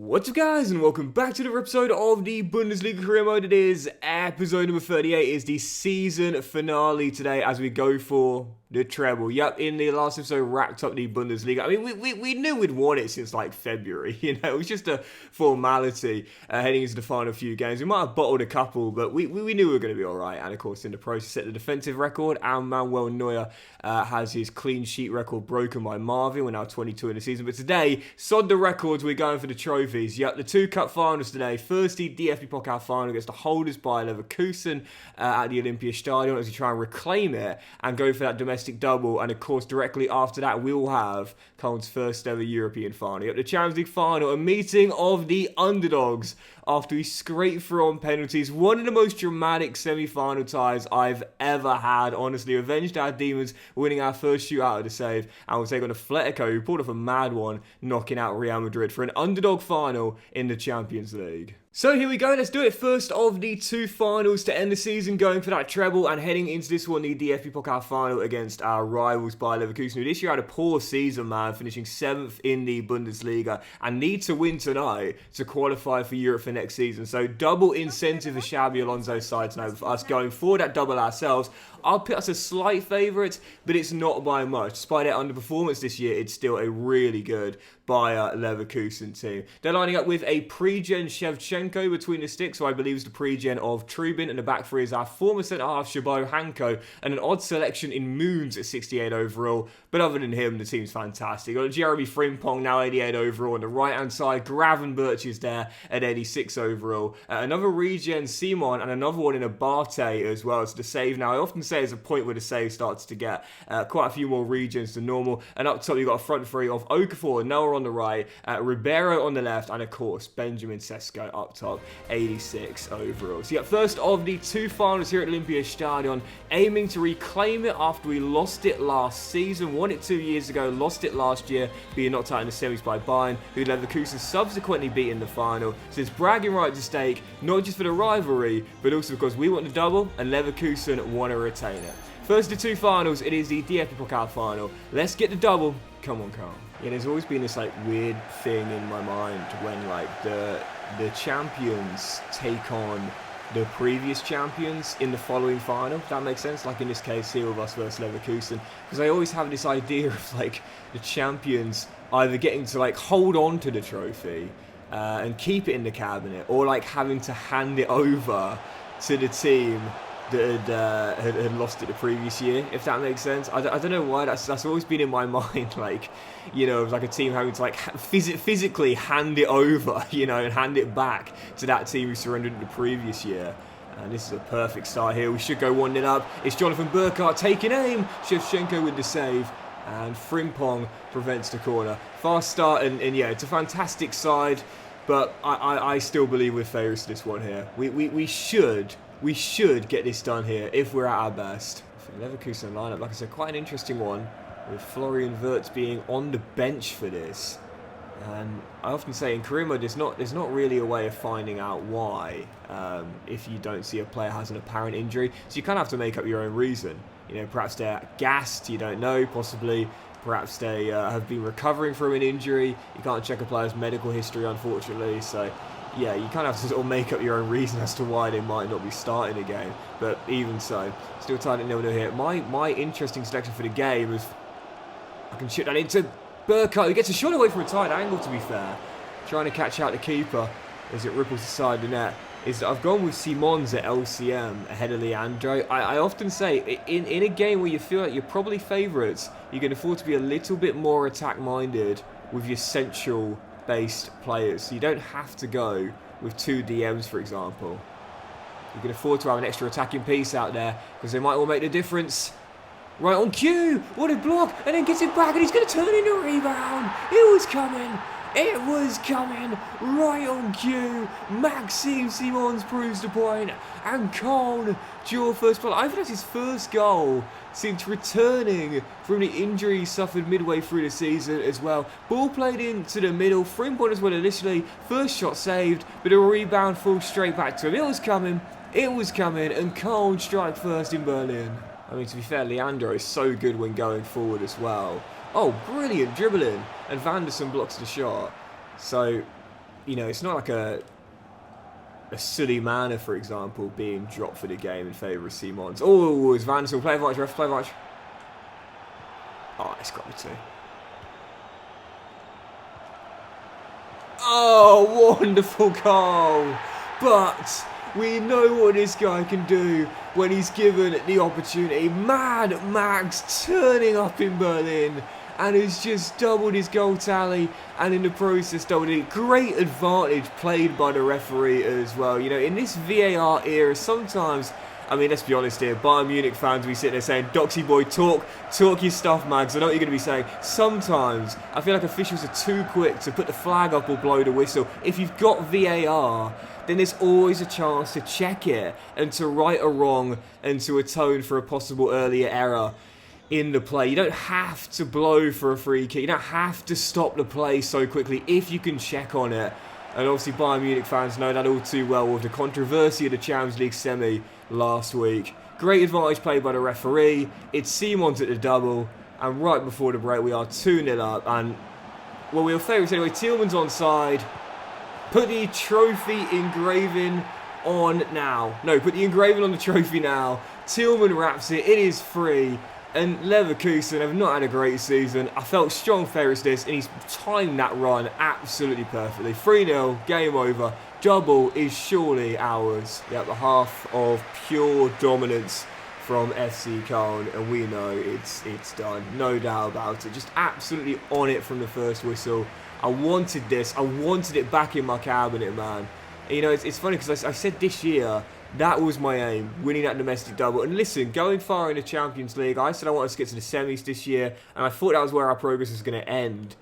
What's up guys, and welcome back to another episode of the Bundesliga career mode. It is episode number 38, is the season finale today as we go for the treble. Yep, in the last episode wrapped up the Bundesliga. I mean, we knew we'd won it since like February, you know, it was just a formality heading into the final few games. We might have bottled a couple, but we knew we were going to be alright, and of course in the process set the defensive record, and Manuel Neuer has his clean sheet record broken by Marvin. We're now 22 in the season, but today, sod the records, we're going for the trophies. Yep, the two cup finals today. Firstly, DFB Pokal final against the holders by Leverkusen at the Olympia Stadion as we try and reclaim it and go for that domestic double. And of course, directly after that, we will have Köln's first ever European final. Yep, the Champions League final, a meeting of the underdogs after we scraped through on penalties. One of the most dramatic semi-final ties I've ever had, honestly. Avenged our demons, winning our first shootout of the save, and we'll take on Atletico, who pulled off a mad one, knocking out Real Madrid for an underdog final in the Champions League. So here we go, let's do it. First of the two finals to end the season, going for that treble, and heading into this one, the DFB Pokal final against our rivals by Leverkusen, who this year had a poor season, man, finishing 7th in the Bundesliga, and need to win tonight to qualify for Europe for next season. So double incentive for Xabi Alonso's side tonight, for us going for that double ourselves. I'll put us as slight favourites, but it's not by much. Despite their underperformance this year, it's still a really good Bayer Leverkusen team. They're lining up with a pre-gen Shevchenko between the sticks, who I believe is the pre-gen of Trubin, and the back three is our former centre-half Shabo Hanko, and an odd selection in Moons at 68 overall. But other than him, the team's fantastic. Got Jeremy Frimpong, now 88 overall. On the right-hand side, Gravenberch is there at 86 overall. Another regen Simon, and another one in Abate as well. So the save now, I often say, is a point where the save starts to get quite a few more regens than normal. And up top, you've got a front three of Okafor, Noah on the right, Ribeiro on the left, and of course, Benjamin Sesko up top, 86 overall. So yeah, first of the two finals here at Olympia Stadion, aiming to reclaim it after we lost it last season. Won it 2 years ago, lost it last year, being knocked out in the semis by Bayern, who Leverkusen subsequently beat in the final. So it's bragging rights at stake, not just for the rivalry, but also because we want the double, and Leverkusen want to retain it. First of the two finals, it is the DFB Pokal final. Let's get the double. Come on, Carl. Yeah, there's always been this like weird thing in my mind when like the champions take on the previous champions in the following final, if that makes sense. Like in this case here with us versus Leverkusen, because I always have this idea of like the champions either getting to like hold on to the trophy and keep it in the cabinet, or like having to hand it over to the team that had lost it the previous year, if that makes sense. I don't know why, that's always been in my mind, like, you know, it was like a team having to like physically hand it over, you know, and hand it back to that team who surrendered it the previous year. And this is a perfect start here. We should go 1-0 up. It's Jonathan Burkhardt taking aim. Shevchenko with the save. And Frimpong prevents the corner. Fast start, and yeah, it's a fantastic side. But I still believe we're favourites to this one here. We should get this done here if we're at our best. For the Leverkusen lineup, like I said, quite an interesting one, with Florian Wirtz being on the bench for this. And I often say in career mode, there's not really a way of finding out why if you don't see a player has an apparent injury. So you kind of have to make up your own reason. You know, perhaps they're gassed, you don't know, possibly. Perhaps they have been recovering from an injury. You can't check a player's medical history, unfortunately. So yeah, you kind of have to sort of make up your own reason as to why they might not be starting a game. But even so, still tied at 0-0 here. My interesting selection for the game is I can shoot that into Burkhardt, who gets a shot away from a tight angle, to be fair. Trying to catch out the keeper as it ripples aside the net. Is that I've gone with Simons at LCM ahead of Leandro. I often say, in a game where you feel like you're probably favourites, you can afford to be a little bit more attack-minded with your central-based players. So you don't have to go with two DMs, for example. You can afford to have an extra attacking piece out there, because they might all make the difference. Right on cue! What a block! And then gets it back, and he's going to turn into a rebound! It was coming! It was coming right on cue. Maxime Simons proves the point, and Köln draw first goal. I think that's his first goal since returning from the injury he suffered midway through the season as well. Ball played into the middle. Frimpong as well initially. First shot saved, but a rebound falls straight back to him. It was coming, and Köln strike first in Berlin. I mean, to be fair, Leandro is so good when going forward as well. Oh, brilliant dribbling. And Vanderson blocks the shot. So, you know, it's not like a silly manner, for example, being dropped for the game in favour of Simons. Oh, it's Van Sel. Play advantage, ref. Play advantage. Oh, it's got me too. Oh, wonderful goal. But we know what this guy can do when he's given the opportunity. Mad Max turning up in Berlin and has just doubled his goal tally and in the process doubled it. Great advantage played by the referee as well. You know, in this VAR era, sometimes, I mean, let's be honest here, Bayern Munich fans will be sitting there saying, Doxy boy, talk your stuff, man, because I know what you're going to be saying. Sometimes, I feel like officials are too quick to put the flag up or blow the whistle. If you've got VAR, then there's always a chance to check it and to right a wrong and to atone for a possible earlier error in the play. You don't have to blow for a free kick. You don't have to stop the play so quickly if you can check on it. And obviously Bayern Munich fans know that all too well with the controversy of the Champions League semi last week. Great advantage played by the referee. It's Simons at the double. And right before the break we are 2-0 up. And, well, we'll favourites anyway. Tielemans onside. Put the trophy engraving on now. No, put the engraving on the trophy now. Tielemans wraps it. It is free. And Leverkusen have not had a great season. I felt strong favourites this, and he's timed that run absolutely perfectly. 3-0, game over. Double is surely ours. Yep, a half of pure dominance from FC Köln, and we know it's done. No doubt about it. Just absolutely on it from the first whistle. I wanted this. I wanted it back in my cabinet, man. And, you know, it's funny because I said this year, that was my aim, winning that domestic double. And listen, going far in the Champions League, I said I wanted to get to the semis this year, and I thought that was where our progress was going to end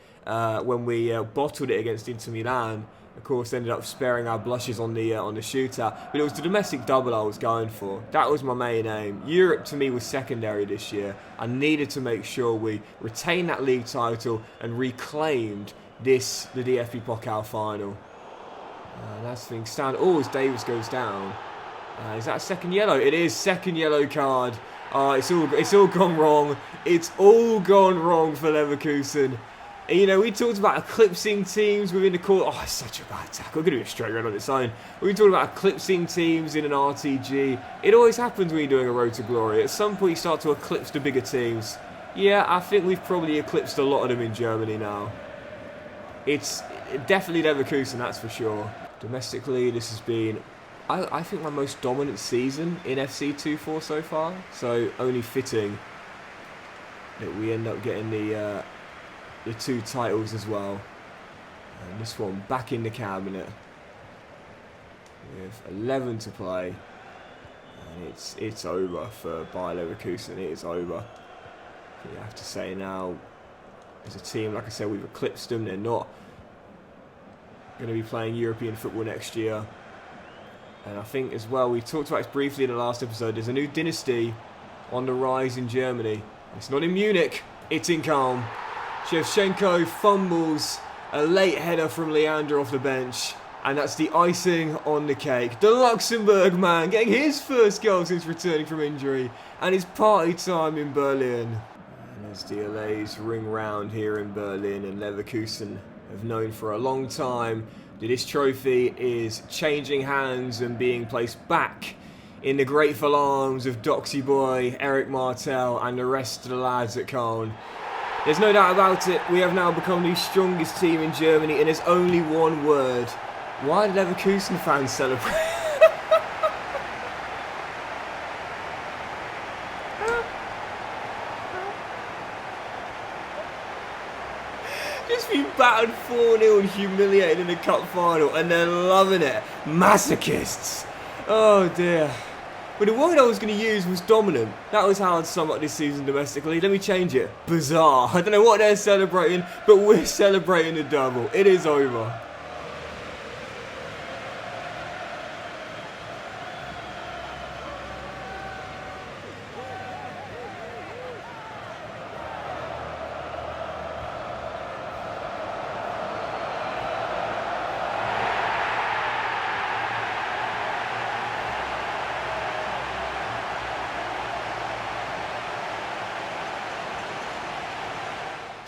when we bottled it against Inter Milan. Of course, ended up sparing our blushes on the shootout. But it was the domestic double I was going for. That was my main aim. Europe, to me, was secondary this year. I needed to make sure we retained that league title and reclaimed the DFB Pokal final. That's the thing. Oh, as Davis goes down. Is that a second yellow? It is. Second yellow card. It's all gone wrong. It's all gone wrong for Leverkusen. And, you know, we talked about eclipsing teams within the court. Oh, it's such a bad tackle. Going to be a straight red on its own. We talked about eclipsing teams in an RTG. It always happens when you're doing a road to glory. At some point, you start to eclipse the bigger teams. Yeah, I think we've probably eclipsed a lot of them in Germany now. It's definitely Leverkusen, that's for sure. Domestically, this has been, I think, my most dominant season in FC 2-4 so far. So only fitting that we end up getting the 2 titles as well. And this one back in the cabinet with 11 to play. And it's over for Bayer Leverkusen. It is over. You have to say now, as a team, like I said, we've eclipsed them. They're not going to be playing European football next year. And I think as well, we talked about this briefly in the last episode, there's a new dynasty on the rise in Germany. It's not in Munich, it's in Köln. Shevchenko fumbles a late header from Leander off the bench, and that's the icing on the cake. The Luxembourg man getting his first goal since returning from injury, and it's party time in Berlin. And as the LAs ring round here in Berlin, and Leverkusen have known for a long time that this trophy is changing hands and being placed back in the grateful arms of Doxy Boy, Eric Martel, and the rest of the lads at Köln. There's no doubt about it, we have now become the strongest team in Germany, and there's only one word. Why do Leverkusen fans celebrate? Just been battered 4-0 and humiliated in the cup final, and they're loving it. Masochists. Oh dear. But the word I was going to use was dominant. That was how I'd sum up this season domestically. Let me change it. Bizarre. I don't know what they're celebrating, but we're celebrating the double. It is over.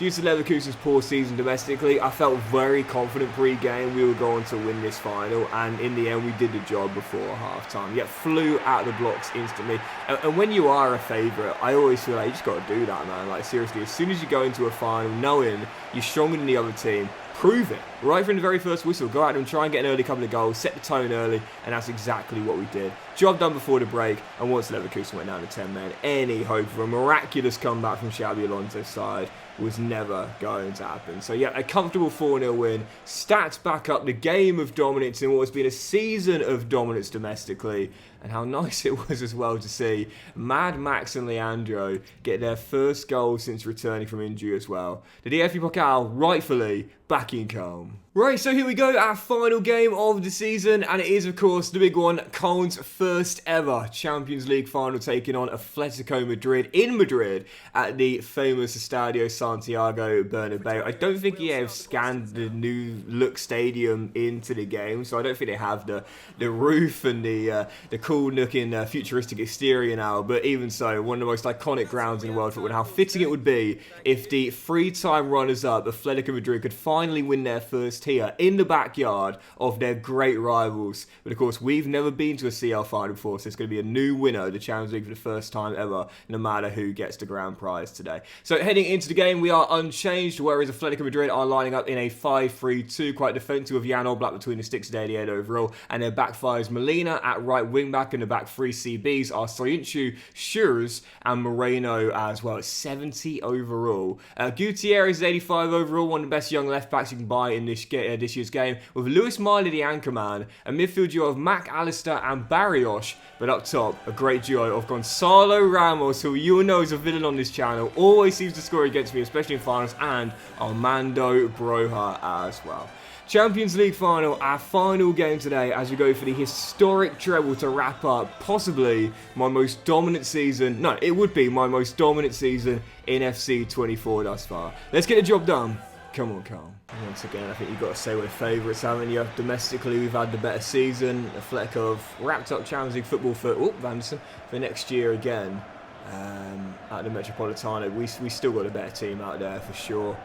due to Leverkusen's poor season domestically, I felt very confident pre-game we were going to win this final, and in the end we did the job before half-time. Yet flew out of the blocks instantly. And when you are a favourite, I always feel like you just got to do that, man. Like, seriously, as soon as you go into a final knowing you're stronger than the other team, prove it. Right from the very first whistle, go out and try and get an early couple of goals, set the tone early, and that's exactly what we did. Job done before the break, and once Leverkusen went down to 10 men, any hope of a miraculous comeback from Xabi Alonso's side was never going to happen. So yeah, a comfortable 4-0 win, stats back up the game of dominance in what has been a season of dominance domestically, and how nice it was as well to see Mad Max and Leandro get their first goal since returning from injury as well. The DFB Pokal rightfully back in calm. Right, so here we go, our final game of the season, and it is, of course, the big one, Köln's first ever Champions League final, taking on Atletico Madrid in Madrid at the famous Estadio Santiago Bernabeu. I don't think he have scanned the new look stadium into the game, so I don't think they have the roof and the cool-looking futuristic exterior now, but even so, one of the most iconic grounds in the world football, and how fitting it would be if the three-time runners-up, Atletico Madrid, could finally win their first here in the backyard of their great rivals. But of course, we've never been to a CL final before, so it's going to be a new winner of the Champions League for the first time ever, no matter who gets the grand prize today. So heading into the game, we are unchanged, whereas Atletico Madrid are lining up in a 5-3-2, quite defensive, with Jan Oblak between the sticks, 88 overall, and their back five is Molina at right wing back, and the back three CBs are Soyuncu, Schürrle, and Moreno as well, 70 overall. Gutierrez is 85 overall, one of the best young left backs you can buy in this year's game, with Lewis Miley the anchor man, a midfield duo of Mac Allister and Barrios, but up top, a great duo of Gonzalo Ramos, who you will know is a villain on this channel, always seems to score against me, especially in finals, and Armando Broja as well. Champions League final, our final game today as we go for the historic treble to wrap up possibly my most dominant season. No, it would be my most dominant season in FC 24 thus far. Let's get the job done. Come on, Carl. Once again, I think you've got to say we're favourites, haven't you? Domestically, we've had the better season. Atletico have wrapped up Champions League football for Vanderson for next year again at the Metropolitano. We still got a better team out there for sure.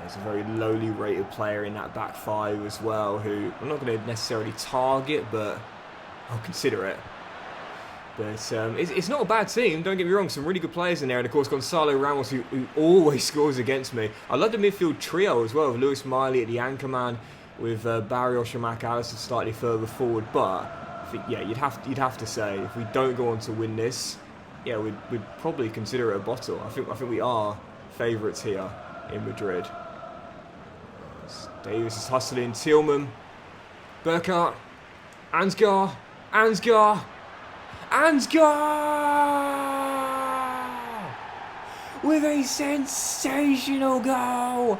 There's a very lowly rated player in that back five as well, who I'm not going to necessarily target, but I'll consider it. But it's not a bad team, don't get me wrong, some really good players in there, and of course Gonzalo Ramos, who always scores against me. I love the midfield trio as well, with Lewis Miley at the anchor man, with Barrios and Mac Allister slightly further forward, but I think, yeah, you'd have to say, if we don't go on to win this, yeah, we'd probably consider it a bottle. I think we are favourites here in Madrid. Davis is hustling, Tillman, Burkhardt, Ansgar, with a sensational goal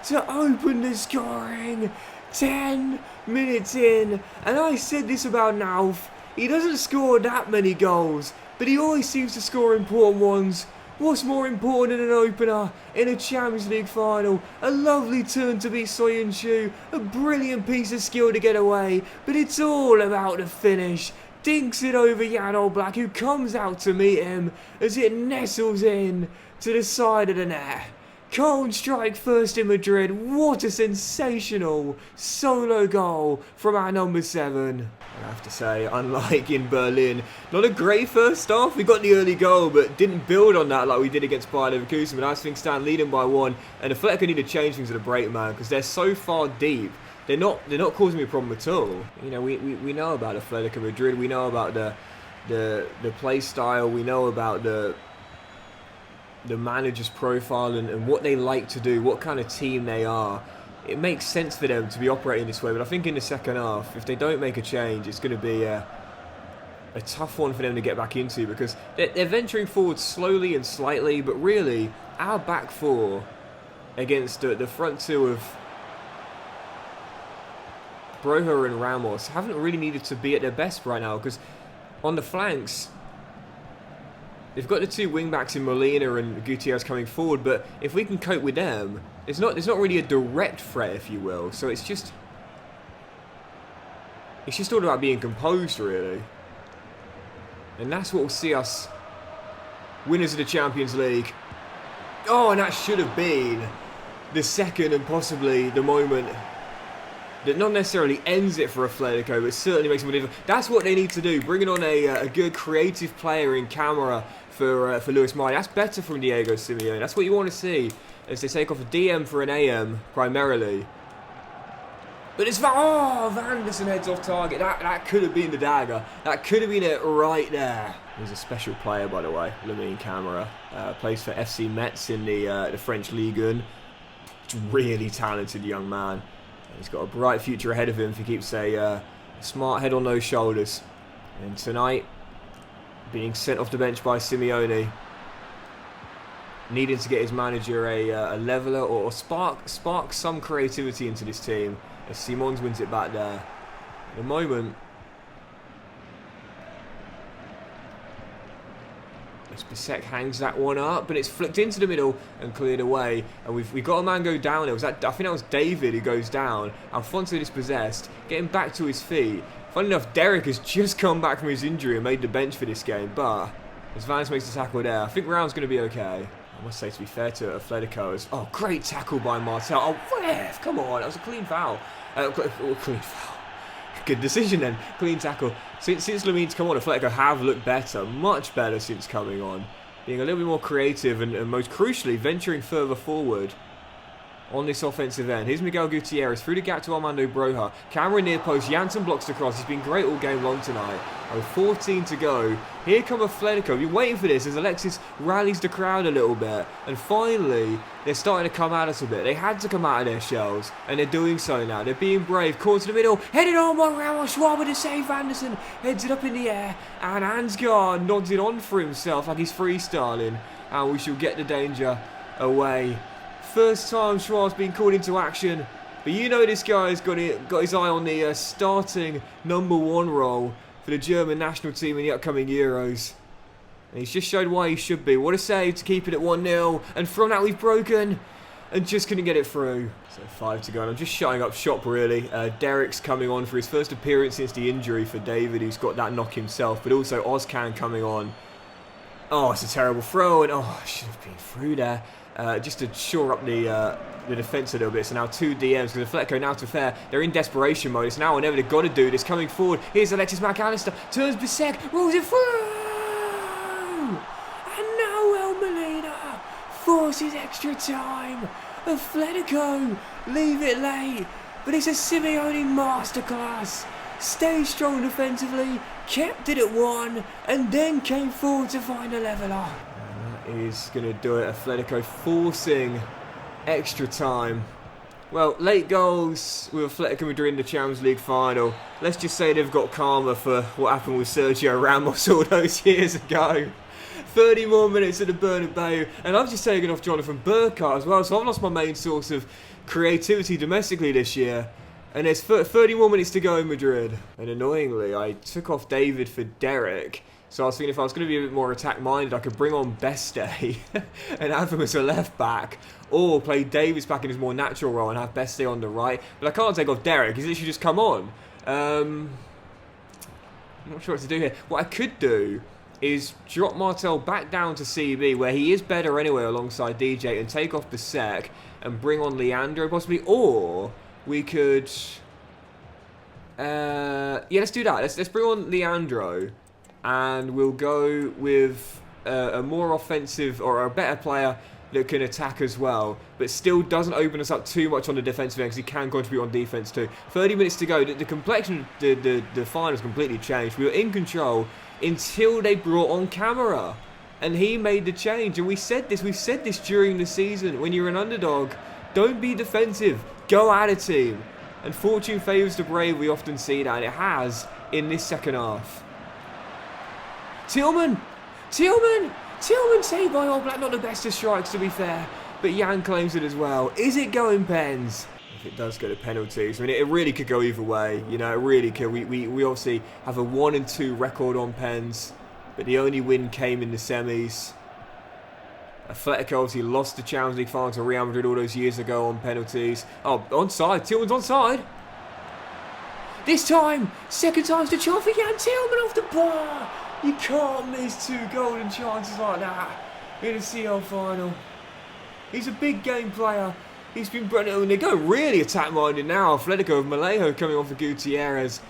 to open the scoring 10 minutes in. And I said this about Nauf, he doesn't score that many goals, but he always seems to score important ones. What's more important than an opener in a Champions League final? A lovely turn to beat Soyuncu, a brilliant piece of skill to get away, but it's all about the finish. Dinks it over Jan Oblak, who comes out to meet him as it nestles in to the side of the net. Köln strike first in Madrid. What a sensational solo goal from our number 7. I have to say, unlike in Berlin, not a great first half. We got the early goal, but didn't build on that like we did against Bayer Leverkusen. But as things stand, leading by 1, and Atletico need to change things at the break, man, because they're so far deep. They're not causing me a problem at all. You know, we know about Atletico Madrid. We know about the play style. We know about the manager's profile and what they like to do, what kind of team they are. It makes sense for them to be operating this way, but I think in the second half, if they don't make a change, it's going to be a tough one for them to get back into, because they're venturing forward slowly and slightly, but really, our back four against the front two of Broja and Ramos haven't really needed to be at their best right now, because on the flanks, they've got the two wing-backs in Molina and Gutierrez coming forward, but if we can cope with them, there's not really a direct threat, if you will. So it's just all about being composed, really. And that's what will see us winners of the Champions League. Oh, and that should have been the second and possibly the moment that not necessarily ends it for Atletico, but certainly makes it more difficult. That's what they need to do, bringing on a good creative player in camera for Luis Mari. That's better from Diego Simeone. That's what you want to see as they take off a DM for an AM primarily. But it's Vanderson heads off target. That could have been the dagger. That could have been it right there. He's a special player, by the way, Lamine Camara. Plays for FC Metz in the French Ligue 1. Really talented young man. He's got a bright future ahead of him if he keeps a smart head on those shoulders. And tonight, being sent off the bench by Simeone, needing to get his manager a leveler or spark some creativity into this team. As Simons wins it back there. At the moment, as Bisek hangs that one up, but it's flicked into the middle and cleared away. And we've got a man go down. I think that was David who goes down. Alfonso dispossessed, getting back to his feet. Funny enough, Derek has just come back from his injury and made the bench for this game. But as Vance makes the tackle there, I think Raul's going to be okay. I must say, to be fair to Atletico, oh, great tackle by Martel. Oh, ref, come on, that was a clean foul. Clean foul. Good decision then, clean tackle. Since Lamine's come on, Atletico have looked better, much better since coming on. Being a little bit more creative and most crucially, venturing further forward on this offensive end. Here's Miguel Gutierrez through the gap to Armando Broja. Camera near post, Janssen blocks the cross. He's been great all game long tonight. 14 to go. Here come Atletico. You're waiting for this as Alexis rallies the crowd a little bit. And finally, they're starting to come at us a bit. They had to come out of their shells, and they're doing so now. They're being brave. Corner to the middle. Headed on by Ramos. Schwab with a save. Anderson heads it up in the air. And Ansgar nods it on for himself like he's freestyling. And we shall get the danger away. First time Schwab's been called into action. But you know this guy's got his eye on the starting #1 role for the German national team in the upcoming Euros. And he's just showed why he should be. What a save to keep it at 1-0. And from that we've broken and just couldn't get it through. So 5 to go. And I'm just shutting up shop really. Derek's coming on for his first appearance since the injury for David, who's got that knock himself. But also Ozcan coming on. Oh, it's a terrible throw. And oh, I should have been through there. Just to shore up the defence a little bit. So now 2 DMs because Atletico now, to fair, they're in desperation mode. It's now or never. They've got to do this. Coming forward. Here's Alexis McAllister. Turns Bisek. Rolls it through. And Noel Molina forces extra time. Atletico leave it late. But it's a Simeone masterclass. Stay strong defensively. Kept it at 1. And then came forward to find a leveller. Is going to do it. Atletico forcing extra time. Well, late goals with Atletico Madrid in the Champions League final. Let's just say they've got karma for what happened with Sergio Ramos all those years ago. 30 more minutes at the Bernabeu. And I've just taken off Jonathan Burkhardt as well. So I've lost my main source of creativity domestically this year. And there's 30 more minutes to go in Madrid. And annoyingly, I took off David for Derek. So I was thinking if I was going to be a bit more attack-minded, I could bring on Beste and have him as a left-back, or play Davis back in his more natural role and have Beste on the right. But I can't take off Derek. He's literally just come on. I'm not sure what to do here. What I could do is drop Martel back down to CB, where he is better anyway alongside DJ, and take off Bisek and bring on Leandro possibly. Or we could... yeah, let's do that. Let's bring on Leandro. And we'll go with a more offensive or a better player that can attack as well, but still doesn't open us up too much on the defensive end because he can contribute on defense too. 30 minutes to go. The complexion, the finals completely changed. We were in control until they brought on Camara, and he made the change. And we've said this during the season. When you're an underdog, don't be defensive. Go at a team. And fortune favours the brave. We often see that, and it has in this second half. Tillman saved by All Black. Not the best of strikes, to be fair, but Jan claims it as well. Is it going pens? If it does go to penalties, I mean, it really could go either way. You know, it really could. We obviously have a 1-2 record on pens, but the only win came in the semis. Atletico obviously lost the Champions League final to Real Madrid all those years ago on penalties. Oh, onside. Tillman's onside. This time, second time's the charm for Jan Tillman off the bar. You can't miss 2 golden chances like that in a CL final. He's a big game player. He's been brilliant. They're going really attack-minded now. Atletico of Mallejo coming on for Gutierrez.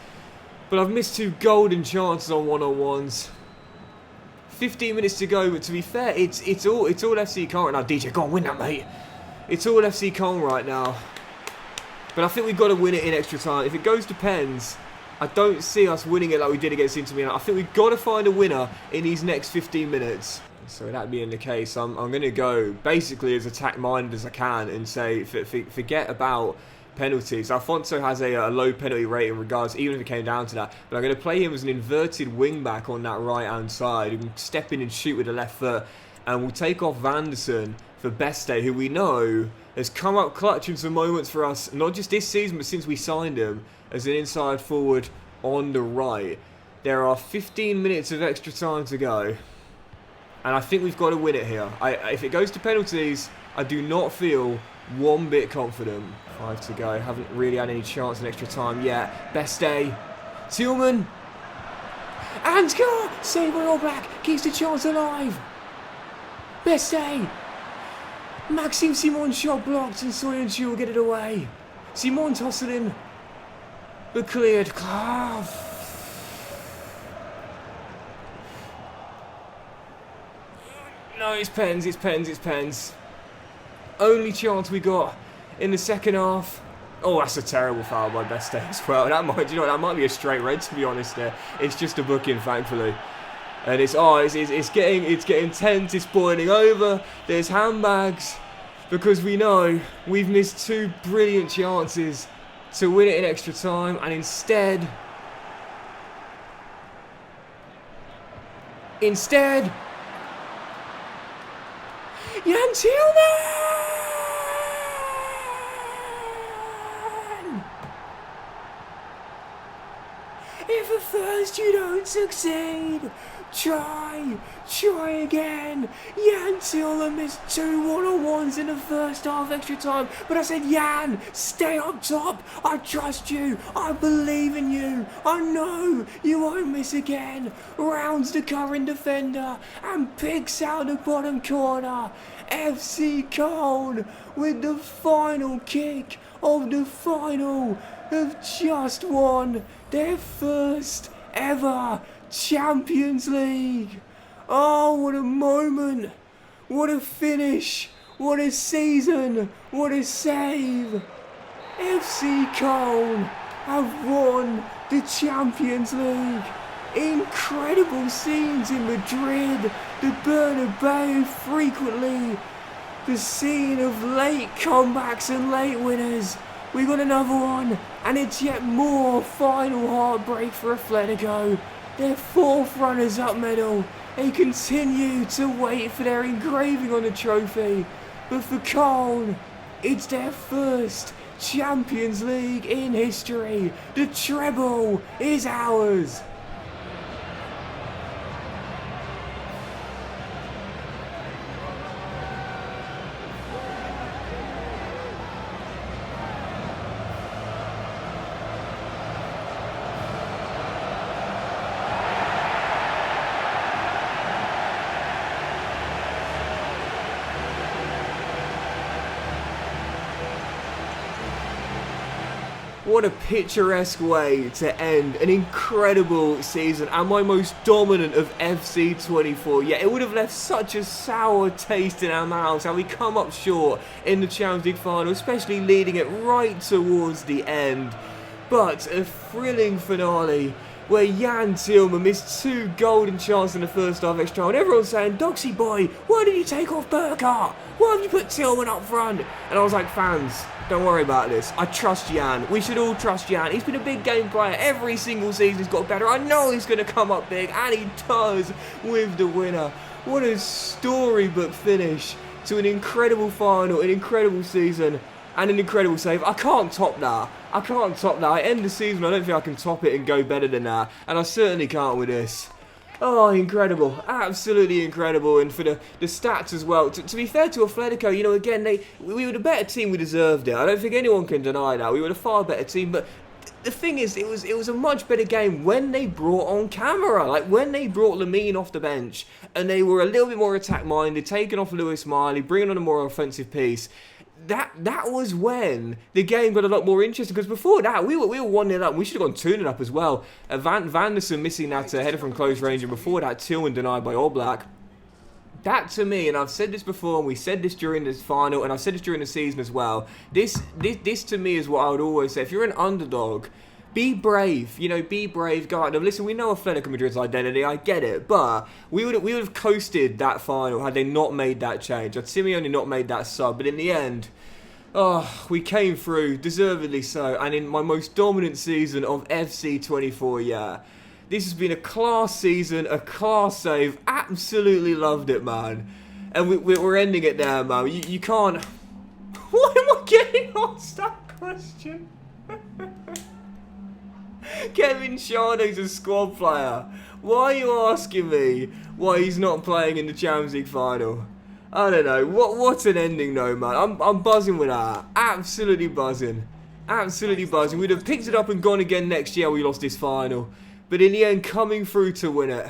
But I've missed 2 golden chances on one-on-ones. 15 minutes to go, but to be fair, it's all FC Cologne right now. DJ, go on, win that, mate. It's all FC Cologne right now. But I think we've got to win it in extra time. If it goes to pens, I don't see us winning it like we did against Inter Milan. I think we've got to find a winner in these next 15 minutes. So that being the case, I'm going to go basically as attack-minded as I can and say forget about penalties. Alfonso has a low penalty rate in regards, even if it came down to that. But I'm going to play him as an inverted wing-back on that right-hand side, who can step in and shoot with the left foot. And we'll take off Vanderson for Beste, who we know has come up clutch in some moments for us, not just this season, but since we signed him, as an inside forward on the right. There are 15 minutes of extra time to go. And I think we've got to win it here. If it goes to penalties, I do not feel one bit confident. 5 to go. Haven't really had any chance in extra time yet. Beste. Tillman. And score! Save by All Black. Keeps the chance alive. Beste. Maxime Simon shot blocked and Soyuncu will get it away. Simon tosses it in. But cleared. No, it's pens. Only chance we got in the second half. Oh, that's a terrible foul by Beste as well. That might be a straight red, to be honest. There, it's just a booking, thankfully. And it's getting tense. It's boiling over. There's handbags because we know we've missed 2 brilliant chances to win it in extra time, and instead. Jan Tillman! If at first you don't succeed, try again. Jan Tillman missed 2 one-on-ones in the first half extra time, but I said, Jan, stay up top. I trust you. I believe in you. I know you won't miss again. Rounds the current defender and picks out the bottom corner. FC Cologne with the final kick of the final have just won their first ever Champions League. Oh, what a moment. What a finish. What a season. What a save. FC Cologne have won the Champions League. Incredible scenes in Madrid, the Bernabeu, frequently the scene of late comebacks and late winners. We got another one, and it's yet more final heartbreak for Atletico. Their 4th runners-up medal. They continue to wait for their engraving on the trophy, but for Cologne, it's their first Champions League in history. The treble is ours. What a picturesque way to end an incredible season and my most dominant of FC24. Yeah, it would have left such a sour taste in our mouths how we come up short in the Champions League final, especially leading it right towards the end. But a thrilling finale where Jan Tillman missed 2 golden chances in the first half extra time. And everyone's saying, Doxy boy, why did you take off Burkhardt? Why have you put Tillman up front? And I was like, fans, don't worry about this. I trust Jan. We should all trust Jan. He's been a big game player. Every single season he's got better. I know he's going to come up big, and he does with the winner. What a storybook finish to an incredible final, an incredible season, and an incredible save. I can't top that. I end the season, I don't think I can top it and go better than that. And I certainly can't with this. Oh, incredible. Absolutely incredible. And for the stats as well. To be fair to Atletico, you know, again, we were the better team. We deserved it. I don't think anyone can deny that. We were the far better team. But the thing is, it was a much better game when they brought on camera. Like, when they brought Lamine off the bench and they were a little bit more attack-minded, taking off Lewis Miley, bringing on a more offensive piece. that was when the game got a lot more interesting, because before that we were 1-0 up. We should have gone 2-0 up as well. Van der Sar missing that header from close range, and before that Tillman denied by Oblak. That to me, and I've said this before, and we said this during this final, and I've said this during the season as well, this to me is what I would always say. If you're an underdog, be brave, be brave, go out there. Listen, we know Atletico Madrid's identity, I get it, but we would have coasted that final had they not made that change. Had Simeone not made that sub, but in the end, we came through, deservedly so, and in my most dominant season of FC 24, yeah. This has been a class season, a class save, absolutely loved it, man. And we're ending it there, man. You can't... Why am I getting asked that question? Kevin Shardo's a squad player. Why are you asking me why he's not playing in the Champions League final? I don't know. What an ending though, man. I'm buzzing with that. Absolutely buzzing. Absolutely buzzing. We'd have picked it up and gone again next year. We lost this final. But in the end, coming through to win it.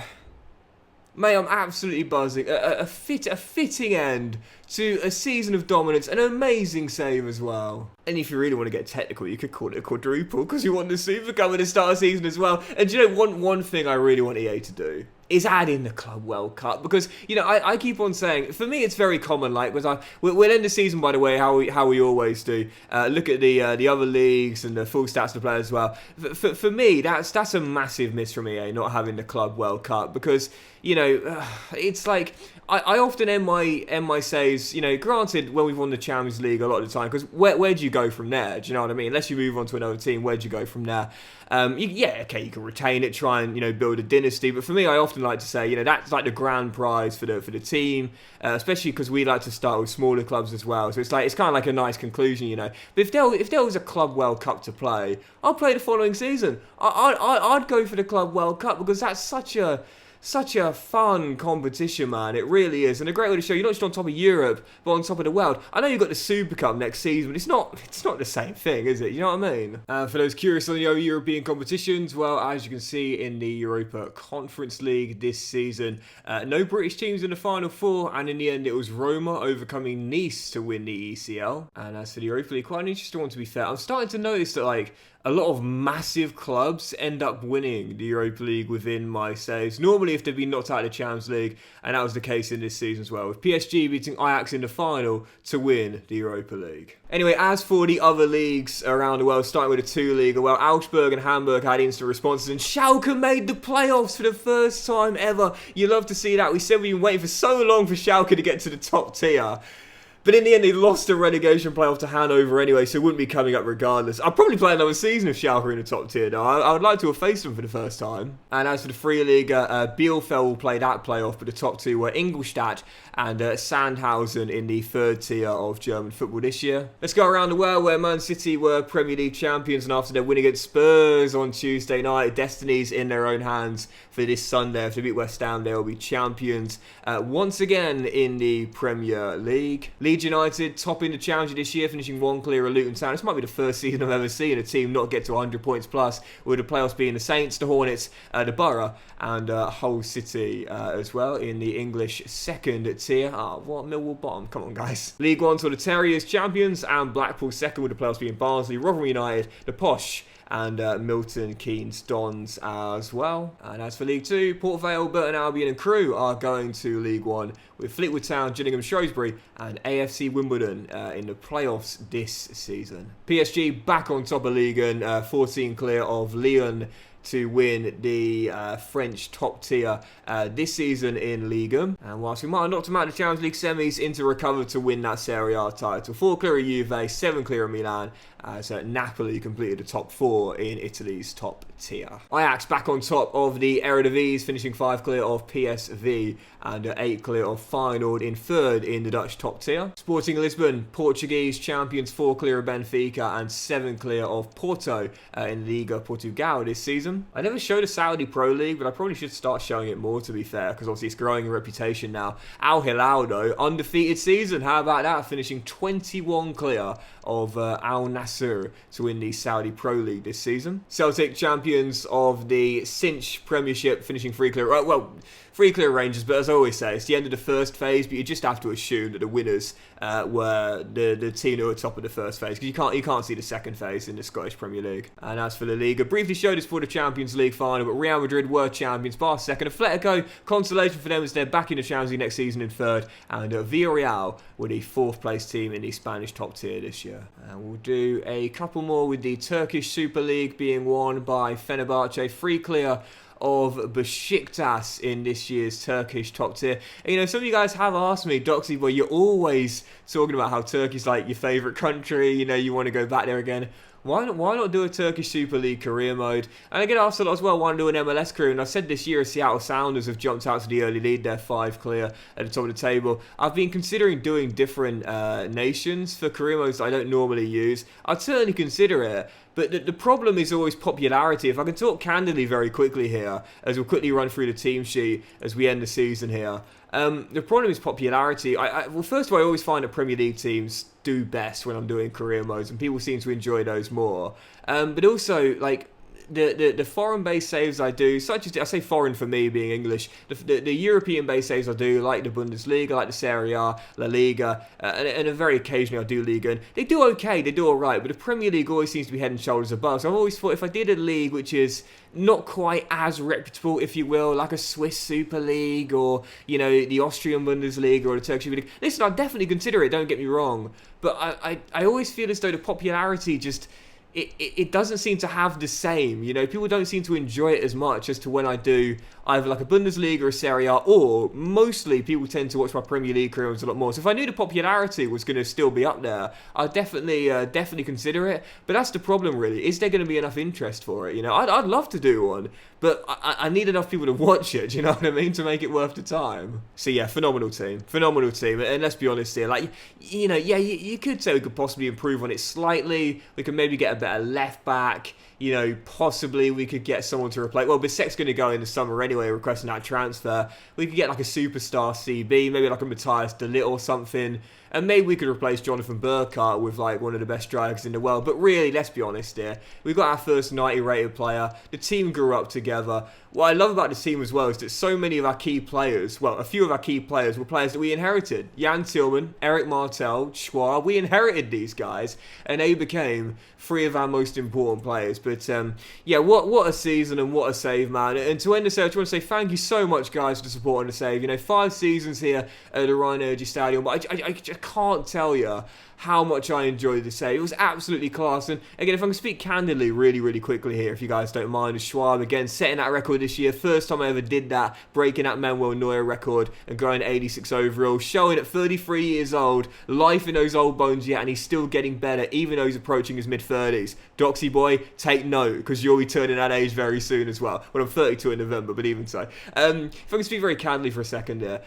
Mate, I'm absolutely buzzing. A fitting end to a season of dominance. An amazing save as well. And if you really want to get technical, you could call it a quadruple, because you won the Super Cup at the start of the season as well. And do you know, one thing I really want EA to do is add in the Club World Cup, because I keep on saying, for me it's very common, like, because we'll end the season, by the way, how we always do, look at the other leagues and the full stats of the players as well. For me, that's a massive miss from EA not having the Club World Cup, because it's like I often end my saves, granted, when we've won the Champions League a lot of the time, because where do you go from there? Do you know what I mean? Unless you move on to another team, where do you go from there? You can retain it, try and build a dynasty, but for me, I often like to say, that's like the grand prize for the team, especially because we like to start with smaller clubs as well. So it's kind of like a nice conclusion, But if there was a Club World Cup to play, I'll play the following season. I'd go for the Club World Cup, because that's such a fun competition, man. It really is. And a great way to show you're not just on top of Europe, but on top of the world. I know you've got the Super Cup next season, but it's not the same thing, is it? You know what I mean? For those curious on the other European competitions, well, as you can see in the Europa Conference League this season, no British teams in the Final Four, and in the end it was Roma overcoming Nice to win the ECL. And as for the Europa League, quite an interesting one, to be fair. I'm starting to notice that, a lot of massive clubs end up winning the Europa League within my saves. Normally, if they've been knocked out of the Champions League, and that was the case in this season as well, with PSG beating Ajax in the final to win the Europa League. Anyway, as for the other leagues around the world, starting with the 2 Liga, well, Augsburg and Hamburg had instant responses, and Schalke made the playoffs for the first time ever. You love to see that. We said we've been waiting for so long for Schalke to get to the top tier. But in the end, they lost the relegation playoff to Hanover anyway, so it wouldn't be coming up regardless. I'd probably play another season if Schalke are in the top tier, though. I would like to have faced them for the first time. And as for the 3 Liga, Bielefeld will play that playoff, but the top 2 were Ingolstadt and Sandhausen in the 3rd tier of German football this year. Let's go around the world, where Man City were Premier League champions, and after their win against Spurs on Tuesday night, destiny's in their own hands for this Sunday. If they beat West Ham, they will be champions once again in the Premier League. Leeds United topping the Challenger this year, finishing 1 clear of Luton Town. This might be the first season I've ever seen a team not get to 100 points plus, with the playoffs being the Saints, the Hornets, the Borough, and Hull City as well in the English 2nd tier. What? Millwall bottom? Come on, guys. League 1 saw the Terriers champions, and Blackpool 2nd, with the playoffs being Barnsley, Rotherham United, the Posh, and Milton Keynes Dons as well. And as for League 2, Port Vale, Burton Albion and Crewe are going to League 1, with Fleetwood Town, Gillingham, Shrewsbury and AFC Wimbledon in the playoffs this season. PSG back on top of Ligue 1, 14 clear of Lyon to win the French top tier this season in Ligue 1. And whilst we might have knocked them out of the Champions League semis, Inter recovered to win that Serie A title. 4 clear of Juve, 7 clear of Milan, as Napoli completed the top 4 in Italy's top tier. Ajax back on top of the Eredivisie, finishing 5 clear of PSV and 8 clear of Feyenoord in 3rd in the Dutch top tier. Sporting Lisbon, Portuguese champions, 4 clear of Benfica and 7 clear of Porto in Liga Portugal this season. I never showed a Saudi Pro League, but I probably should start showing it more, to be fair, because obviously it's growing in reputation now. Al Hilal, though, undefeated season. How about that? Finishing 21 clear of Al Nassr to win the Saudi Pro League this season. Celtic champions of the Cinch Premiership, finishing 3 clear. 3 clear Rangers, but as I always say, it's the end of the first phase, but you just have to assume that the winners were the team who were top of the first phase, because you can't see the second phase in the Scottish Premier League. And as for La Liga, briefly showed us for the Champions League final, but Real Madrid were champions, Barca second, Atletico, consolation for them as they're back in the Champions League next season in third, and Villarreal were the fourth place team in the Spanish top tier this year. And we'll do a couple more with the Turkish Super League being won by Fenerbahce, free clear of Besiktas in this year's Turkish top tier. And, you know, some of you guys have asked me, Doxy boy, you're always talking about how Turkey's like your favourite country, you know, you want to go back there again. Why not do a Turkish Super League career mode? And I get asked a lot as well, why not do an MLS career? And I said this year, Seattle Sounders have jumped out to the early lead. They're 5 clear at the top of the table. I've been considering doing different nations for career modes that I don't normally use. I'd certainly consider it. But the problem is always popularity. If I can talk candidly very quickly here, as we'll quickly run through the team sheet as we end the season here. The problem is popularity. Well, first of all, I always find that Premier League teams do best when I'm doing career modes, and people seem to enjoy those more. But also, like, the foreign-based saves I do, such as, I say foreign for me being English, the European-based saves I do, like the Bundesliga, like the Serie A, La Liga, and very occasionally I do Liga, and they do okay, they do alright, but the Premier League always seems to be head and shoulders above. So I've always thought if I did a league which is not quite as reputable, if you will, like a Swiss Super League, or, you know, the Austrian Bundesliga, or the Turkish Super League, listen, I'd definitely consider it, don't get me wrong, but I always feel as though the popularity just... It doesn't seem to have the same, you know, people don't seem to enjoy it as much as to when I do either like a Bundesliga or a Serie A, or mostly people tend to watch my Premier League careers a lot more. So if I knew the popularity was going to still be up there, I'd definitely consider it. But that's the problem, really. Is there going to be enough interest for it? You know, I'd love to do one, but I need enough people to watch it, do you know what I mean, to make it worth the time. So yeah, phenomenal team. And let's be honest here, like, you know, yeah, you could say we could possibly improve on it slightly. We could maybe get a better left back. You know, possibly we could get someone to replace... Well, Bisek's going to go in the summer anyway, requesting that transfer. We could get like a superstar CB, maybe like a Matthias de Ligt or something. And maybe we could replace Jonathan Burkhart with like one of the best strikers in the world. But really, let's be honest here. We got our first 90 rated player. The team grew up together. What I love about the team as well is that so many of our key players, well, a few of our key players were players that we inherited. Jan Tillman, Eric Martel, Schwab, we inherited these guys, and they became 3 of our most important players. But yeah, what a season and what a save, man. And to end the save, I just want to say thank you so much, guys, for supporting the save. You know, 5 seasons here at the Ryan Energy Stadium, but I just can't tell you how much I enjoyed the save. It was absolutely class. And again, if I can speak candidly really quickly here, if you guys don't mind, Schwab again setting that record this year. First time I ever did that, breaking that Manuel Neuer record and going 86 overall, showing at 33 years old, life in those old bones yet, and he's still getting better even though he's approaching his mid-30s. Doxy boy, take note, because you'll be turning that age very soon as well. Well, I'm 32 in November, but even so. If I can speak very candidly for a second here,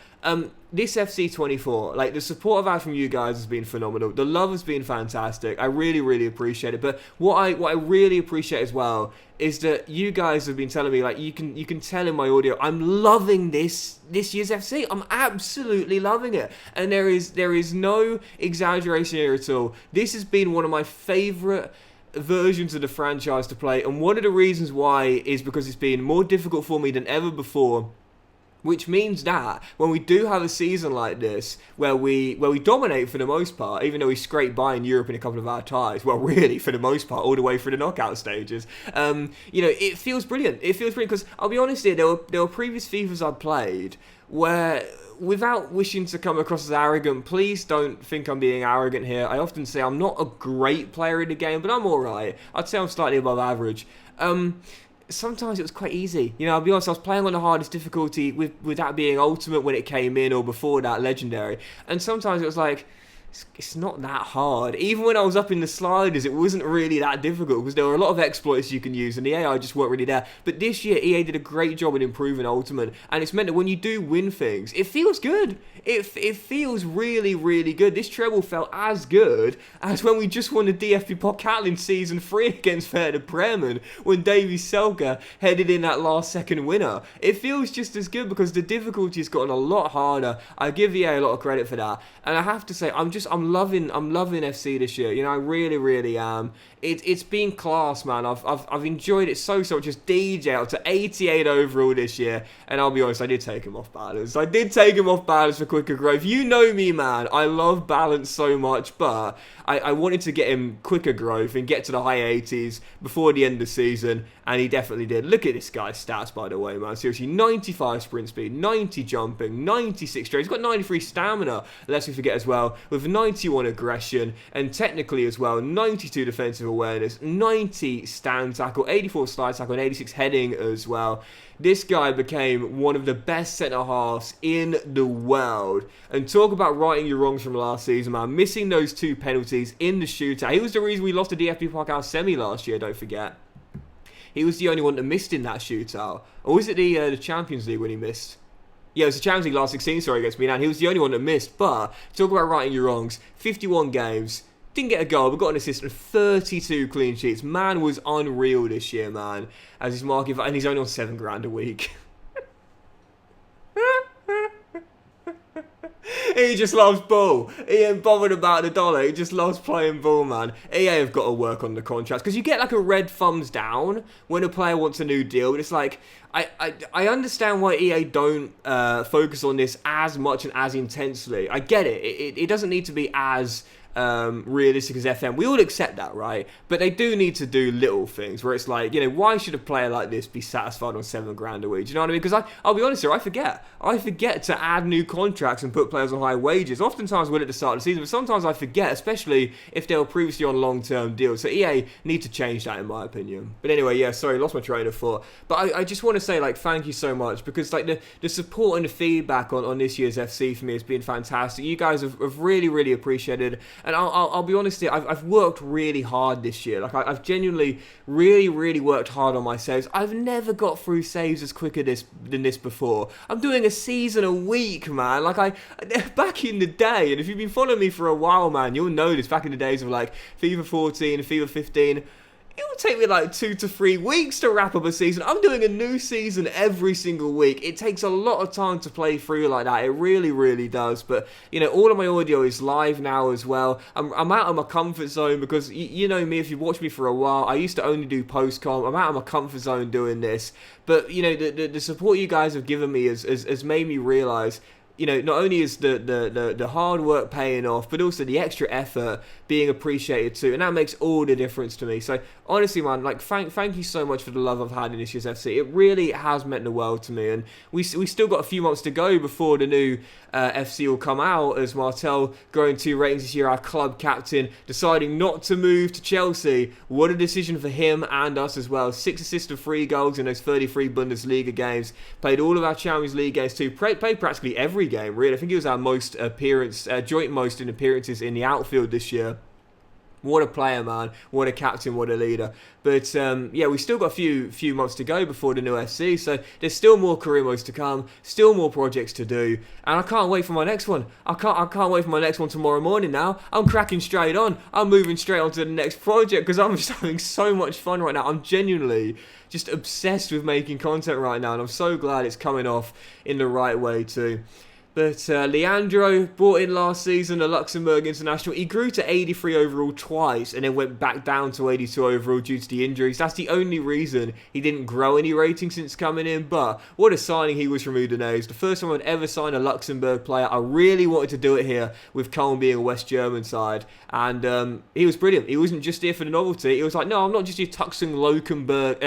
this FC24, like, the support I've had from you guys has been phenomenal. The love has been fantastic. I really appreciate it. But what I really appreciate as well is that you guys have been telling me, like, you can tell in my audio, I'm loving this year's FC. I'm absolutely loving it. And there is no exaggeration here at all. This has been one of my favourite versions of the franchise to play, and one of the reasons why is because it's been more difficult for me than ever before. Which means that when we do have a season like this, where we dominate for the most part, even though we scrape by in Europe in a couple of our ties, well, really, for the most part, all the way through the knockout stages, you know, it feels brilliant. It feels brilliant, because I'll be honest here, there were previous FIFAs I've played where, without wishing to come across as arrogant, please don't think I'm being arrogant here. I often say I'm not a great player in the game, but I'm alright. I'd say I'm slightly above average. Sometimes it was quite easy. You know, I'll be honest, I was playing on the hardest difficulty with that being Ultimate when it came in, or before that, Legendary. And sometimes it was like, it's not that hard. Even when I was up in the sliders, it wasn't really that difficult, because there were a lot of exploits you can use, and the AI just weren't really there. But this year, EA did a great job in improving Ultimate, and it's meant that when you do win things, it feels good. It feels really good. This treble felt as good as when we just won the DFB Pokal in Season 3 against Werder Bremen, when Davy Selke headed in that last-second winner. It feels just as good, because the difficulty has gotten a lot harder. I give EA a lot of credit for that, and I have to say, I'm just I'm loving FC this year. You know, I really am. It's been class, man. I've enjoyed it so much. Just DJ out to 88 overall this year, and I'll be honest, I did take him off balance. For quicker growth. You know me, man. I love balance so much, but I wanted to get him quicker growth and get to the high 80s before the end of the season, and he definitely did. Look at this guy's stats, by the way, man. Seriously, 95 sprint speed, 90 jumping, 96 straight. He's got 93 stamina, lest we forget as well, with 91 aggression, and technically as well, 92 defensive awareness, 90 stand tackle, 84 slide tackle, and 86 heading as well. This guy became one of the best centre-halves in the world. And talk about righting your wrongs from last season, man. Missing those 2 penalties in the shootout. He was the reason we lost the DFB Pokal semi last year, don't forget. He was the only one that missed in that shootout. Or was it the Champions League when he missed? Yeah, it was the Champions League last 16, sorry, against Milan. He was the only one that missed. But talk about righting your wrongs. 51 games. Didn't get a goal, but got an assist and 32 clean sheets. Man was unreal this year, man. As his market, and he's only on $7,000 a week. He just loves ball. He ain't bothered about the dollar. He just loves playing ball, man. EA have got to work on the contracts, because you get like a red thumbs down when a player wants a new deal. But it's like, I understand why EA don't focus on this as much and as intensely. I get it. It doesn't need to be as realistic as FM. We all accept that, right? But they do need to do little things where it's like, you know, why should a player like this be satisfied on $7,000 a week? Do you know what I mean? Because I'll be honest here, I forget to add new contracts and put players on high wages. Oftentimes we're at the start of the season, but sometimes I forget, especially if they were previously on long-term deals. So EA need to change that, in my opinion. But anyway, yeah, sorry, lost my train of thought. But I just want to say, like, thank you so much, because like the support and the feedback on this year's FC for me has been fantastic. You guys have really appreciated. And I'll be honest here, I've worked really hard this year. Like, I've genuinely really worked hard on my saves. I've never got through saves as quicker than this before. I'm doing a season a week, man. Like, back in the day, and if you've been following me for a while, man, you'll know this, back in the days of like FIFA 14 and FIFA 15, it would take me like 2 to 3 weeks to wrap up a season. I'm doing a new season every single week. It takes a lot of time to play through like that. It really does. But, you know, all of my audio is live now as well. I'm out of my comfort zone, because you know me, if you've watched me for a while, I used to only do post-com. I'm out of my comfort zone doing this. But, you know, the support you guys have given me has made me realise, you know, not only is the hard work paying off, but also the extra effort being appreciated too, and that makes all the difference to me. So honestly, man, like, thank you so much for the love I've had in this year's FC. It really has meant the world to me, and we still got a few months to go before the new FC will come out, as Martel growing 2 ratings this year, our club captain deciding not to move to Chelsea. What a decision for him and us as well. 6 assists and 3 goals in those 33 Bundesliga games. Played all of our Champions League games too. Played practically every game, really. I think he was our joint most in appearances in the outfield this year. What a player, man. What a captain, what a leader. But, yeah, we've still got a few months to go before the new FC, so there's still more career modes to come, still more projects to do, and I can't wait for my next one. I can't wait for my next one tomorrow morning now. I'm cracking straight on. I'm moving straight on to the next project, because I'm just having so much fun right now. I'm genuinely just obsessed with making content right now, and I'm so glad it's coming off in the right way too. But Leandro, brought in last season, a Luxembourg international. He grew to 83 overall twice and then went back down to 82 overall due to the injuries. That's the only reason he didn't grow any rating since coming in. But what a signing he was from Udinese. The first time I'd ever sign a Luxembourg player. I really wanted to do it here with Köln being a West German side. And he was brilliant. He wasn't just here for the novelty. He was like, no, I'm not just your token Luxembourg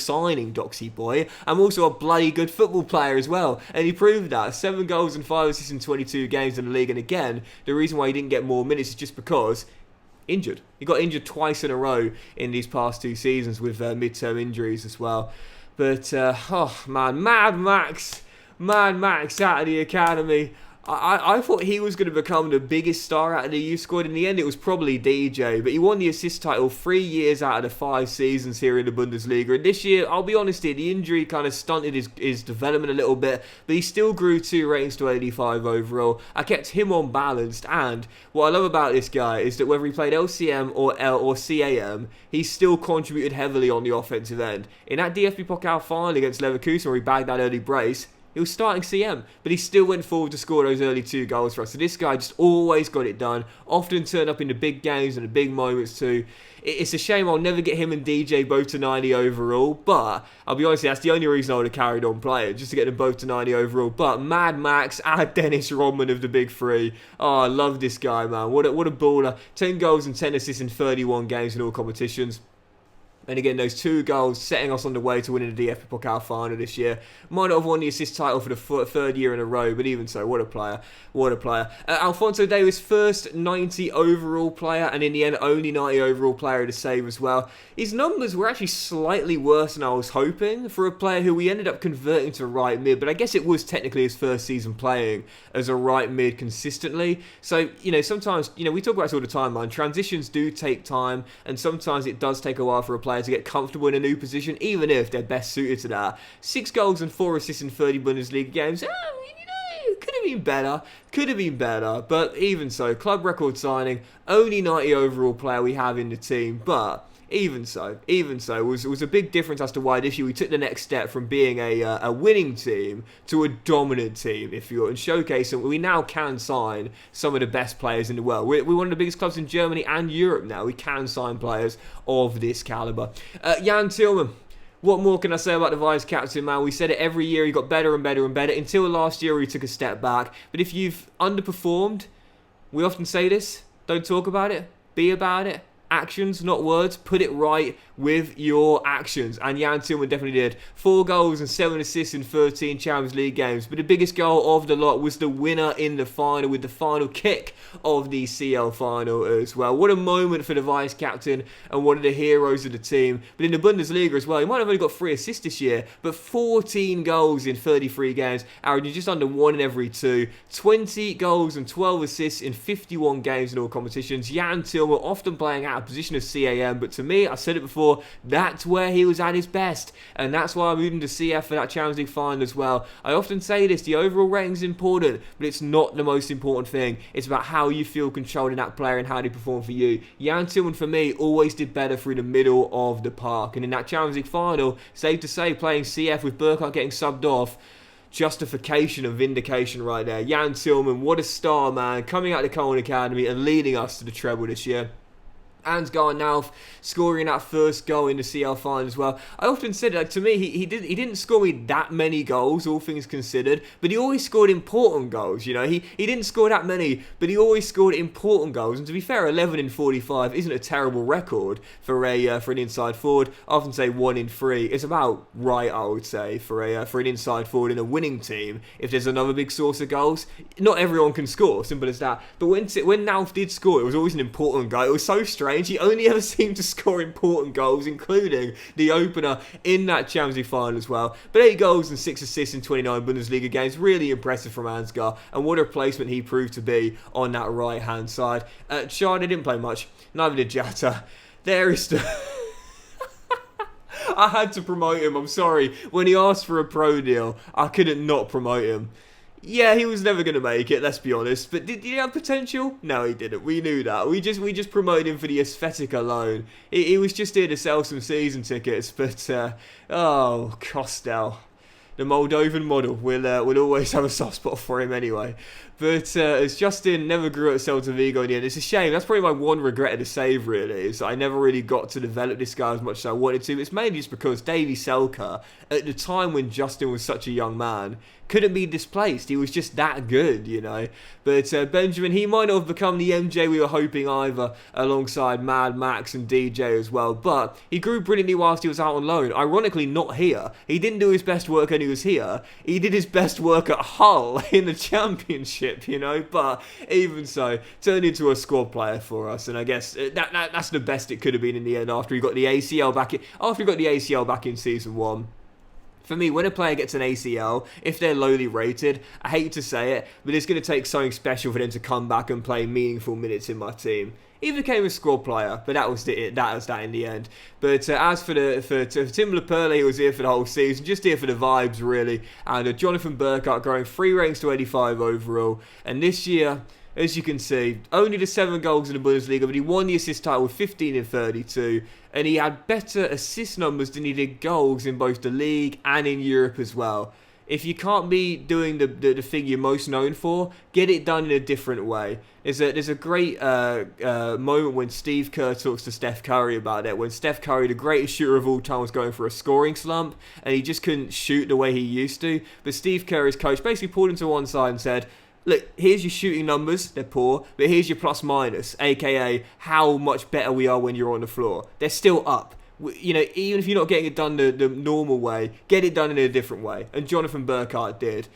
signing, Doxy boy. I'm also a bloody good football player as well. And he proved that. 7 goals and 5 assists in 22 games in the league. And again, the reason why he didn't get more minutes is just because injured. He got injured twice in a row in these past 2 seasons with mid-term injuries as well. But, oh man, Mad Max out of the academy. I thought he was going to become the biggest star out of the youth squad. In the end, it was probably DJ, but he won the assist title 3 years out of the 5 seasons here in the Bundesliga. And this year, I'll be honest here, the injury kind of stunted his development a little bit, but he still grew 2 ratings to 85 overall. I kept him on balanced, and what I love about this guy is that whether he played LCM or CAM, he still contributed heavily on the offensive end. In that DFB Pokal final against Leverkusen, where he bagged that early brace, He was starting CM, but he still went forward to score those early 2 goals for us. So this guy just always got it done, often turned up in the big games and the big moments too. It's a shame I'll never get him and DJ both to 90 overall, but I'll be honest, that's the only reason I would have carried on playing, just to get them both to 90 overall. But Mad Max, our Dennis Rodman of the big 3. Oh, I love this guy, man. What a baller. 10 goals and 10 assists in 31 games in all competitions. And again, those 2 goals setting us on the way to winning the DFB Pokal final this year. Might not have won the assist title for the 3rd year in a row, but even so, what a player. What a player. Alphonso Davies, first 90 overall player, and in the end, only 90 overall player to save as well. His numbers were actually slightly worse than I was hoping for a player who we ended up converting to right mid, but I guess it was technically his first season playing as a right mid consistently. So, sometimes, we talk about this all the time, man. Transitions do take time, and sometimes it does take a while for a player to get comfortable in a new position, even if they're best suited to that. 6 goals and 4 assists in 30 Bundesliga games. Could have been better. Could have been better. But even so, club record signing, only 90 overall player we have in the team. But even so, was a big difference as to why this year we took the next step from being a winning team to a dominant team, if you will, and showcasing we now can sign some of the best players in the world. We're one of the biggest clubs in Germany and Europe now. We can sign players of this caliber. Jan Tillman. What more can I say about the vice captain, man? We said it every year. He got better and better and better until last year where he took a step back. But if you've underperformed, we often say this, don't talk about it, be about it. Actions, not words. Put it right with your actions. And Jan Tillman definitely did. 4 goals and 7 assists in 13 Champions League games. But the biggest goal of the lot was the winner in the final with the final kick of the CL final as well. What a moment for the vice captain and one of the heroes of the team. But in the Bundesliga as well, he might have only got 3 assists this year, but 14 goals in 33 games, averaging just under 1 in every 2. 20 goals and 12 assists in 51 games in all competitions. Jan Tillman often playing out of position of CAM, but to me, I said it before, that's where he was at his best, and that's why I moved him to CF for that Champions League final as well. I often say this, the overall rating is important, but it's not the most important thing. It's about how you feel controlling that player and how they perform for you. Jan Tillman, for me, always did better through the middle of the park, and in that Champions League final, safe to say, playing CF with Burkhardt getting subbed off, justification and vindication right there. Jan Tillman, what a star, man, coming out of the Cologne Academy and leading us to the treble this year. Ansgar Nauf scoring that first goal in the CL final as well. I often said, like, to me, he didn't score me that many goals, all things considered, but he always scored important goals, He didn't score that many, but he always scored important goals. And to be fair, 11 in 45 isn't a terrible record for an inside forward. I often say 1 in 3. It's about right, I would say, for an inside forward in a winning team. If there's another big source of goals, not everyone can score, simple as that. But when Nauf did score, it was always an important goal. It was so strange. He only ever seemed to score important goals, including the opener in that Champions League final as well. But 8 goals and 6 assists in 29 Bundesliga games, really impressive from Ansgar, and what a replacement he proved to be on that right-hand side. Chade didn't play much, neither did Jatta. There is the... I had to promote him, I'm sorry. When he asked for a pro deal, I couldn't not promote him. Yeah, he was never going to make it, let's be honest. But did he have potential? No, he didn't. We knew that. We just promoted him for the aesthetic alone. He was just here to sell some season tickets. But, Kostel. The Moldovan model will always have a soft spot for him anyway. But as Justin never grew at Celta Vigo in the end, it's a shame. That's probably my one regret of the save, really, is that I never really got to develop this guy as much as I wanted to. It's mainly just because Davy Selke, at the time when Justin was such a young man, couldn't be displaced. He was just that good, But Benjamin, he might not have become the MJ we were hoping either, alongside Mad Max and DJ as well. But he grew brilliantly whilst he was out on loan. Ironically, not here. He didn't do his best work when he was here. He did his best work at Hull in the Championship, But even so, turned into a squad player for us. And I guess that's the best it could have been in the end after he got the ACL back in Season 1. For me, when a player gets an ACL, if they're lowly rated, I hate to say it, but it's going to take something special for them to come back and play meaningful minutes in my team. He became a squad player, but that was that in the end. But as for Tim Laperle, he was here for the whole season, just here for the vibes, really. And Jonathan Burkhardt growing 3 ranks to 85 overall. And this year, as you can see, only the 7 goals in the Bundesliga, but he won the assist title with 15 in 32. And he had better assist numbers than he did goals in both the league and in Europe as well. If you can't be doing the thing you're most known for, get it done in a different way. There's a great moment when Steve Kerr talks to Steph Curry about it, when Steph Curry, the greatest shooter of all time, was going for a scoring slump, and he just couldn't shoot the way he used to. But Steve Kerr, his coach, basically pulled him to one side and said, look, here's your shooting numbers, they're poor, but here's your plus minus, aka how much better we are when you're on the floor. They're still up. You know, even if you're not getting it done the normal way, get it done in a different way. And Jonathan Burkhart did.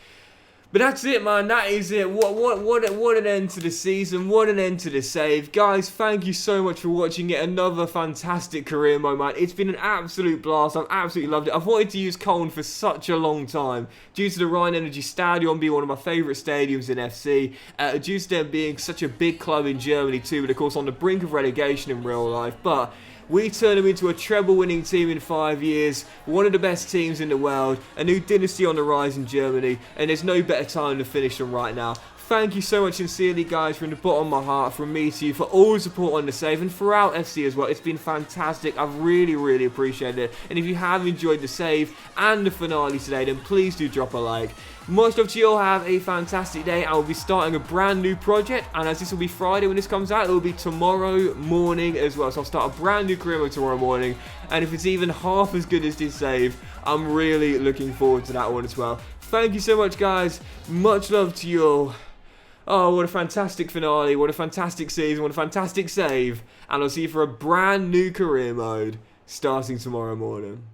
But that's it, man. That is it. What an end to the season. What an end to the save. Guys, thank you so much for watching it. Another fantastic career mode, man. It's been an absolute blast. I've absolutely loved it. I've wanted to use Cologne for such a long time due to the Rhine Energy Stadion being one of my favourite stadiums in FC, due to them being such a big club in Germany too, but of course on the brink of relegation in real life. But we turned them into a treble-winning team in 5 years, one of the best teams in the world, a new dynasty on the rise in Germany, and there's no better time to finish them right now. Thank you so much sincerely, guys, from the bottom of my heart, from me to you, for all the support on the save, and throughout FC as well. It's been fantastic. I've really, really appreciated it. And if you have enjoyed the save and the finale today, then please do drop a like. Much love to you all. Have a fantastic day. I will be starting a brand new project, and as this will be Friday when this comes out, it will be tomorrow morning as well. So I'll start a brand new career mode tomorrow morning, and if it's even half as good as this save, I'm really looking forward to that one as well. Thank you so much, guys. Much love to you all. Oh, what a fantastic finale, what a fantastic season, what a fantastic save, and I'll see you for a brand new career mode starting tomorrow morning.